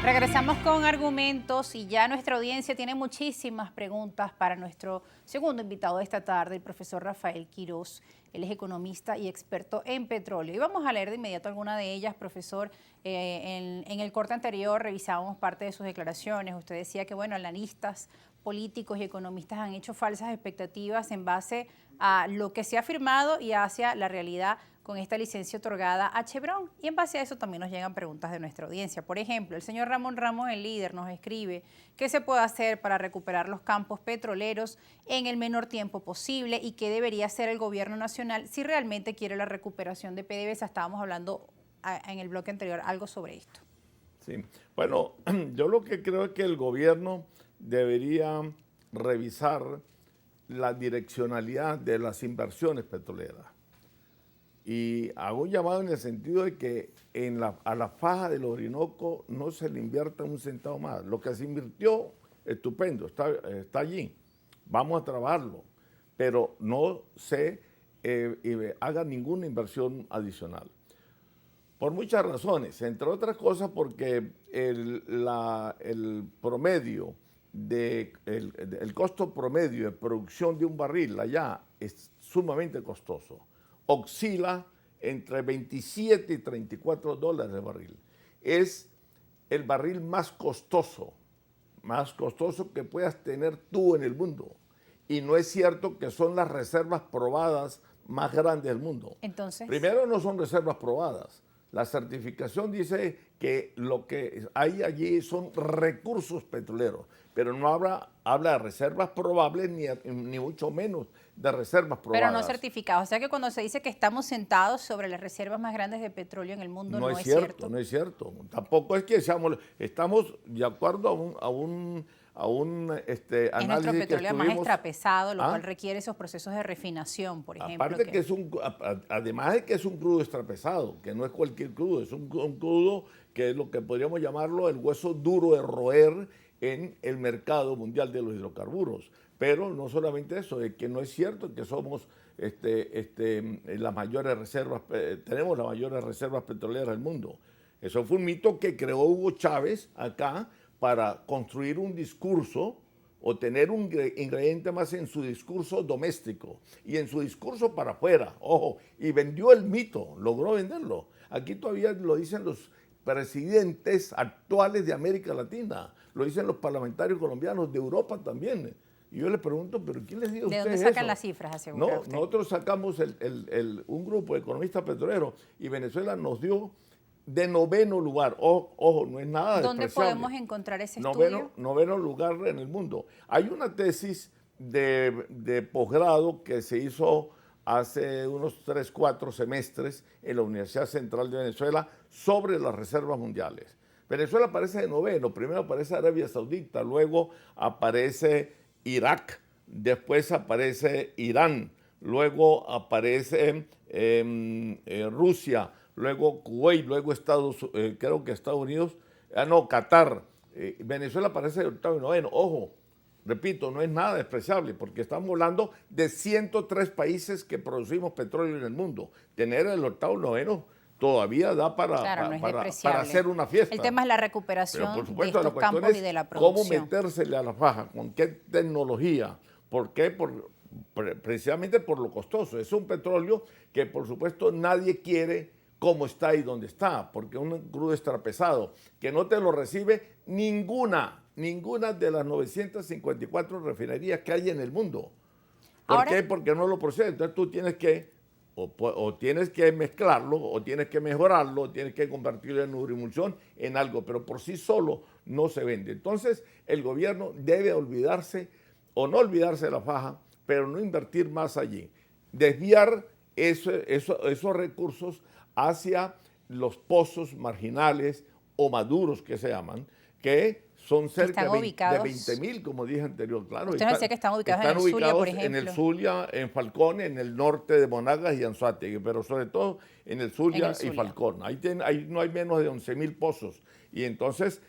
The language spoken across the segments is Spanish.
Regresamos con argumentos y ya nuestra audiencia tiene muchísimas preguntas para nuestro segundo invitado de esta tarde, el profesor Rafael Quiroz. Él es economista y experto en petróleo. Y vamos a leer de inmediato alguna de ellas, profesor. En el corte anterior revisábamos parte de sus declaraciones. Usted decía que, bueno, analistas políticos y economistas han hecho falsas expectativas en base a lo que se ha firmado y hacia la realidad con esta licencia otorgada a Chevron. Y en base a eso también nos llegan preguntas de nuestra audiencia. Por ejemplo, el señor Ramón Ramos, el líder, nos escribe qué se puede hacer para recuperar los campos petroleros en el menor tiempo posible y qué debería hacer el gobierno nacional si realmente quiere la recuperación de PDVSA. Estábamos hablando en el bloque anterior algo sobre esto. Sí, bueno, yo lo que creo es que el gobierno debería revisar la direccionalidad de las inversiones petroleras. Y hago un llamado en el sentido de que a la faja del Orinoco no se le invierta un centavo más. Lo que se invirtió, estupendo, está allí. Vamos a trabajarlo, pero no se haga ninguna inversión adicional. Por muchas razones, entre otras cosas porque el promedio el costo promedio de producción de un barril allá es sumamente costoso. Oscila entre 27 y 34 dólares el barril. Es el barril más costoso que puedas tener tú en el mundo. Y no es cierto que son las reservas probadas más grandes del mundo. Entonces, primero, no son reservas probadas. La certificación dice que lo que hay allí son recursos petroleros, pero no habla de reservas probables ni mucho menos de reservas probadas. Pero no certificados. O sea que cuando se dice que estamos sentados sobre las reservas más grandes de petróleo en el mundo, no es cierto. No es cierto. Tampoco es que estamos de acuerdo a un análisis es nuestro petróleo más extrapesado, lo ¿Ah? cual requiere esos procesos de refinación, por ejemplo. Aparte además de que es un crudo extrapesado, que no es cualquier crudo, es un crudo que es lo que podríamos llamarlo el hueso duro de roer en el mercado mundial de los hidrocarburos. Pero no solamente eso, es que no es cierto que somos las mayores reservas, tenemos las mayores reservas petroleras del mundo. Eso fue un mito que creó Hugo Chávez acá para construir un discurso o tener un ingrediente más en su discurso doméstico y en su discurso para afuera. Ojo, y vendió el mito, logró venderlo. Aquí todavía lo dicen los presidentes actuales de América Latina, lo dicen los parlamentarios colombianos, de Europa también. Y yo les pregunto, ¿pero quién les dijo a ustedes eso? ¿De dónde sacan las cifras, asegura usted? Nosotros sacamos un grupo de economistas petroleros y Venezuela nos dio de noveno lugar. Ojo, no es nada ¿Dónde despreciable. podemos encontrar ese estudio? Noveno lugar en el mundo. Hay una tesis de posgrado que se hizo hace unos 3, 4 semestres en la Universidad Central de Venezuela sobre las reservas mundiales. Venezuela aparece de noveno, primero aparece Arabia Saudita, luego aparece Irak, después aparece Irán, luego aparece Rusia, luego Kuwait, luego creo que Estados Unidos, Qatar. Venezuela aparece de octavo y noveno. Ojo, repito, no es nada despreciable porque estamos hablando de 103 países que producimos petróleo en el mundo. Tener el octavo y noveno todavía da para hacer una fiesta. El tema es la recuperación pero por supuesto, de estos campos y de la producción. ¿Cómo metérsele a la faja? ¿Con qué tecnología? ¿Por qué? Precisamente por lo costoso. Es un petróleo que por supuesto nadie quiere como está y donde está, porque un crudo extrapesado que no te lo recibe ninguna de las 954 refinerías que hay en el mundo. ¿Por qué? Porque no lo procede. Entonces tú tienes que tienes que mezclarlo, o tienes que mejorarlo, o tienes que convertirlo en uremulsión, en algo, pero por sí solo no se vende. Entonces el gobierno debe olvidarse o no olvidarse de la faja, pero no invertir más allí. Desviar esos recursos hacia los pozos marginales o maduros que se llaman, que son cerca de 20.000, como dije anterior. Claro, usted decía que están ubicados en el Zulia, por ejemplo. En el Zulia, en Falcón, en el norte de Monagas y Anzoátegui, pero sobre todo en el Zulia y Falcón. Ahí no hay menos de 11.000 pozos. Y entonces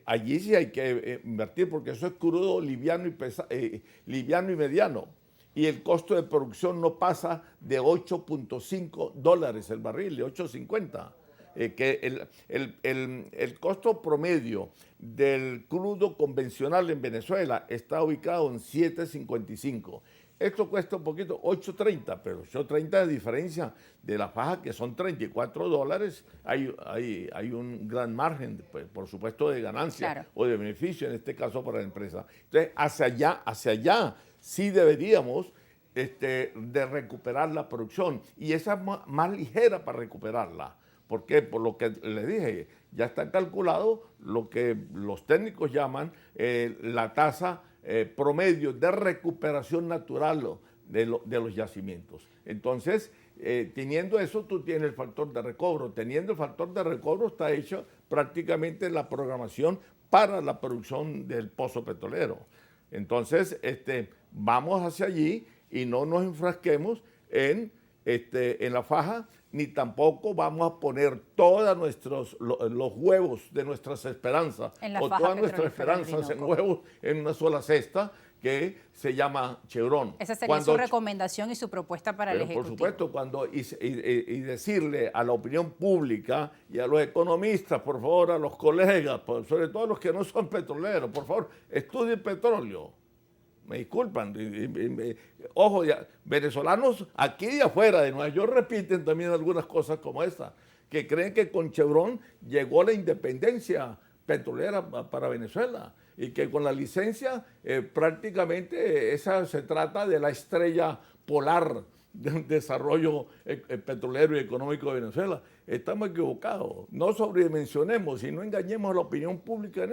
allí sí hay que invertir porque eso es crudo, liviano y mediano. Y el costo de producción no pasa de 8.5 dólares el barril, de 8.50. que el costo promedio del crudo convencional en Venezuela está ubicado en 7.55. Esto cuesta un poquito, 8.30, pero 8.30 de diferencia de la faja que son $34, hay un gran margen, pues, por supuesto, de ganancia, claro, o de beneficio, en este caso para la empresa. Entonces, hacia allá sí deberíamos de recuperar la producción, y esa es más ligera para recuperarla. ¿Por qué? Por lo que le dije, ya está calculado lo que los técnicos llaman la tasa promedio de recuperación natural de los yacimientos. Entonces, teniendo eso, tú tienes el factor de recobro. Teniendo el factor de recobro, está hecho prácticamente la programación para la producción del pozo petrolero. Entonces, vamos hacia allí y no nos enfrasquemos en la faja, ni tampoco vamos a poner todos los huevos de nuestras esperanzas o todas nuestras esperanzas en huevos en una sola cesta que se llama Chevron. Esa sería su recomendación y su propuesta para el Ejecutivo. Por supuesto, y decirle a la opinión pública y a los economistas, por favor, a los colegas, sobre todo los que no son petroleros, por favor, estudien petróleo. Me disculpan, ojo, venezolanos aquí y afuera de Nueva York repiten también algunas cosas como esta, que creen que con Chevron llegó la independencia petrolera para Venezuela y que con la licencia prácticamente esa se trata de la estrella polar del desarrollo petrolero y económico de Venezuela. Estamos equivocados. No sobredimensionemos y no engañemos a la opinión pública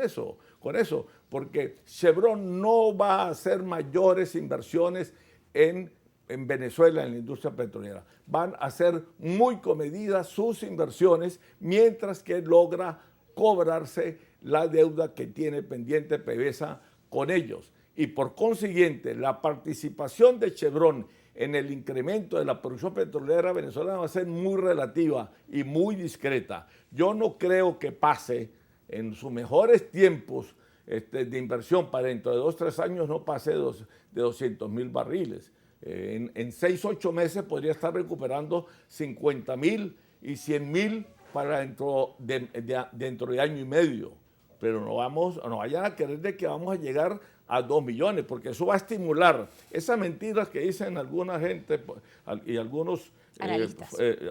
con eso, porque Chevron no va a hacer mayores inversiones en Venezuela en la industria petrolera. Van a ser muy comedidas sus inversiones mientras que logra cobrarse la deuda que tiene pendiente PDVSA con ellos. Y por consiguiente, la participación de Chevron en el incremento de la producción petrolera venezolana va a ser muy relativa y muy discreta. Yo no creo que pase en sus mejores tiempos de inversión para dentro de 2 o 3 años, no pase de 200.000 barriles. En 6 o 8 meses podría estar recuperando 50.000 y 100.000 para dentro de año y medio. Pero no vayan a creer de que vamos a llegar a 2 millones, porque eso va a estimular esas mentiras que dicen alguna gente y algunos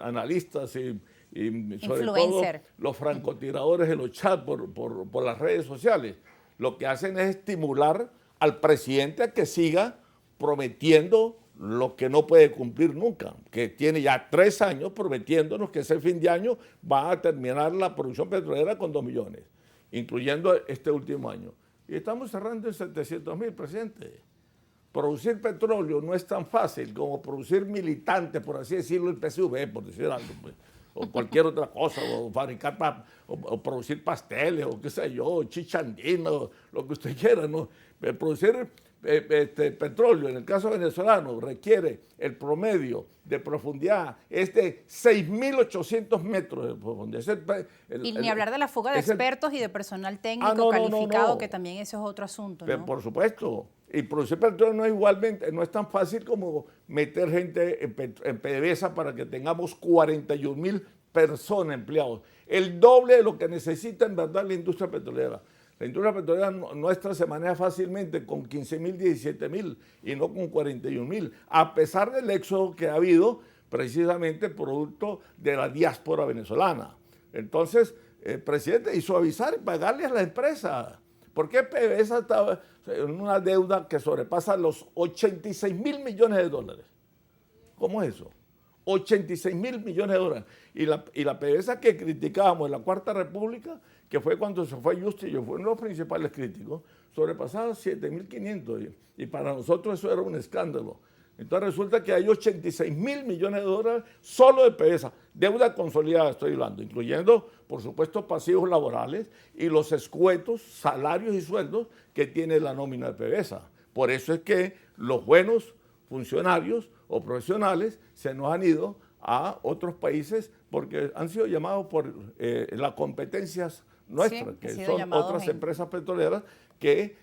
analistas y sobre todo los francotiradores en los chats por las redes sociales. Lo que hacen es estimular al presidente a que siga prometiendo lo que no puede cumplir nunca, que tiene ya 3 años prometiéndonos que ese fin de año va a terminar la producción petrolera con 2 millones, incluyendo este último año. Y estamos cerrando en 700.000, presidente. Producir petróleo no es tan fácil como producir militantes, por así decirlo, el PSV, por decir algo, pues, o cualquier otra cosa, o fabricar, o producir pasteles, o qué sé yo, chichandino, lo que usted quiera, ¿no? Producir petróleo, en el caso venezolano, requiere el promedio de profundidad es de 6.800 metros de profundidad. Y ni hablar de la fuga de expertos y de personal técnico calificado, que también eso es otro asunto, ¿no? Por supuesto. Y producir petróleo no es tan fácil como meter gente en PDVSA para que tengamos 41.000 personas empleados. El doble de lo que necesita en verdad la industria petrolera. La industria petrolera nuestra se maneja fácilmente con 15.000, 17.000 y no con 41.000, a pesar del éxodo que ha habido precisamente producto de la diáspora venezolana. Entonces, el presidente hizo avisar y pagarle a las empresas. ¿Por qué PDVSA estaba en una deuda que sobrepasa los 86.000 millones de dólares? ¿Cómo es eso? 86.000 millones de dólares. Y la PDVSA que criticábamos en la Cuarta República, que fue cuando se fue Justillo, fue uno de los principales críticos, sobrepasaba 7.500. Y para nosotros eso era un escándalo. Entonces resulta que hay 86.000 millones de dólares solo de PDVSA. Deuda consolidada estoy hablando, incluyendo, por supuesto, pasivos laborales y los escuetos, salarios y sueldos que tiene la nómina de PDVSA. Por eso es que los buenos funcionarios o profesionales se nos han ido a otros países porque han sido llamados por las competencias nuestras, que son otras empresas petroleras que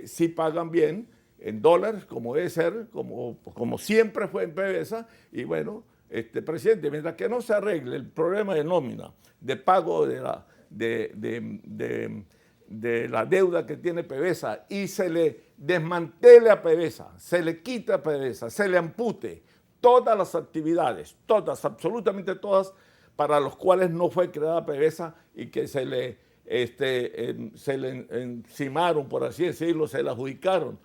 sí pagan bien en dólares, como debe ser, como siempre fue en PDVSA, y bueno, presidente, mientras que no se arregle el problema de nómina, de pago de la deuda que tiene PDVSA y se le desmantele a PDVSA, se le quite a PDVSA, se le ampute todas las actividades, todas, absolutamente todas, para los cuales no fue creada PDVSA y que se le encimaron, por así decirlo, se le adjudicaron,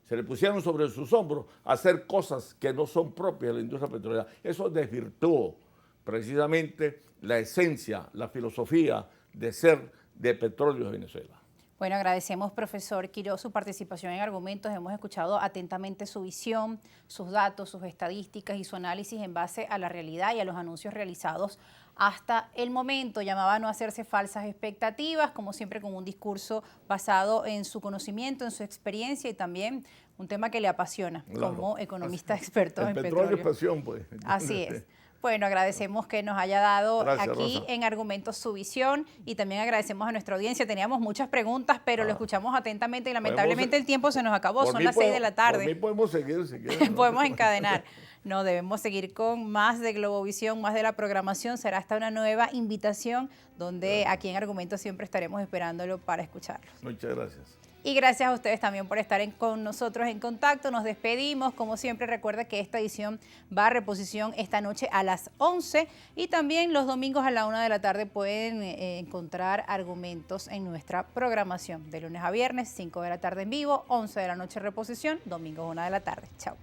se le pusieron sobre sus hombros a hacer cosas que no son propias de la industria petrolera. Eso desvirtuó precisamente la esencia, la filosofía de ser de Petróleos de Venezuela. Bueno, agradecemos, profesor Quiroz, su participación en Argumentos. Hemos escuchado atentamente su visión, sus datos, sus estadísticas y su análisis en base a la realidad y a los anuncios realizados hasta el momento. Llamaba a no hacerse falsas expectativas, como siempre con un discurso basado en su conocimiento, en su experiencia y también un tema que le apasiona, claro, como economista experto en petróleo. Petróleo es pasión, pues. Así es. Bueno, agradecemos que nos haya dado Gracias, aquí Rosa, en Argumentos su visión y también agradecemos a nuestra audiencia. Teníamos muchas preguntas, pero lo escuchamos atentamente y lamentablemente el tiempo se nos acabó. Son las 6 de la tarde. Por mí podemos seguir si quieren. Podemos encadenar. No, debemos seguir con más de Globovisión, más de la programación. Será hasta una nueva invitación donde aquí en Argumentos siempre estaremos esperándolo para escucharlo. Muchas gracias. Y gracias a ustedes también por estar con nosotros en contacto. Nos despedimos. Como siempre, recuerda que esta edición va a reposición esta noche a las 11 y también los domingos a la 1 de la tarde pueden encontrar Argumentos en nuestra programación. De lunes a viernes, 5 de la tarde en vivo, 11 de la noche reposición, domingos 1 de la tarde. Chao.